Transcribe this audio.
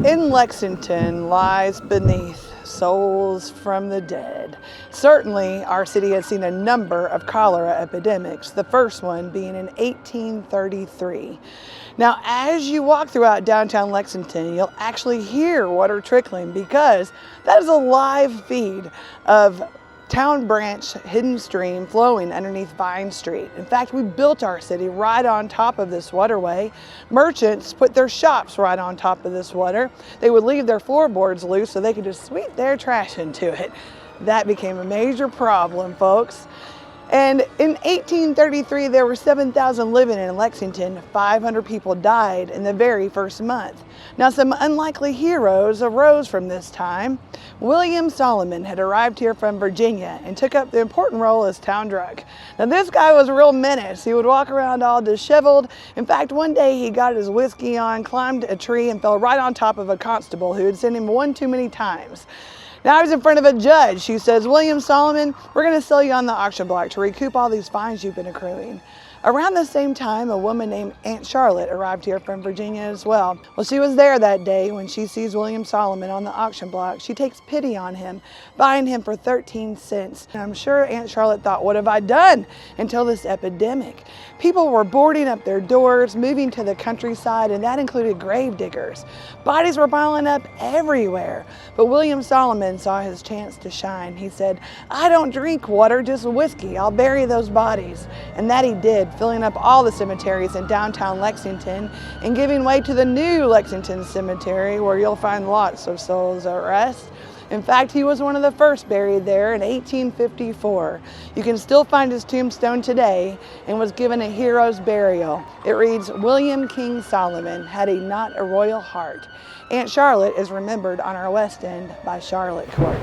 In Lexington lies beneath souls from the dead. Certainly, our city has seen a number of cholera epidemics, the first one being in 1833. Now, as you walk throughout downtown Lexington, you'll actually hear water trickling because that is a live feed of Town Branch hidden stream flowing underneath Vine Street. In fact, we built our city right on top of this waterway. Merchants put their shops right on top of this water. They would leave their floorboards loose so they could just sweep their trash into it. That became a major problem, folks. And in 1833, there were 7,000 living in Lexington. 500 people died in the very first month. Now, some unlikely heroes arose from this time. William Solomon had arrived here from Virginia and took up the important role as town drunk. Now, this guy was a real menace. He would walk around all disheveled. In fact, one day he got his whiskey on, climbed a tree, and fell right on top of a constable who had sent him one too many times. Now I was in front of a judge. She says, "William Solomon, we're going to sell you on the auction block to recoup all these fines you've been accruing." Around the same time, a woman named Aunt Charlotte arrived here from Virginia as well. Well, she was there that day when she sees William Solomon on the auction block. She takes pity on him, buying him for 13 cents. And I'm sure Aunt Charlotte thought, what have I done? Until this epidemic. People were boarding up their doors, moving to the countryside, and that included grave diggers. Bodies were piling up everywhere. But William Solomon saw his chance to shine. He said, "I don't drink water, just whiskey. I'll bury those bodies." And that he did, filling up all the cemeteries in downtown Lexington and giving way to the new Lexington Cemetery, where you'll find lots of souls at rest. In fact, he was one of the first buried there in 1854. You can still find his tombstone today and was given a hero's burial. It reads, "William King Solomon, had he not a royal heart." Aunt Charlotte is remembered on our West End by Charlotte Court.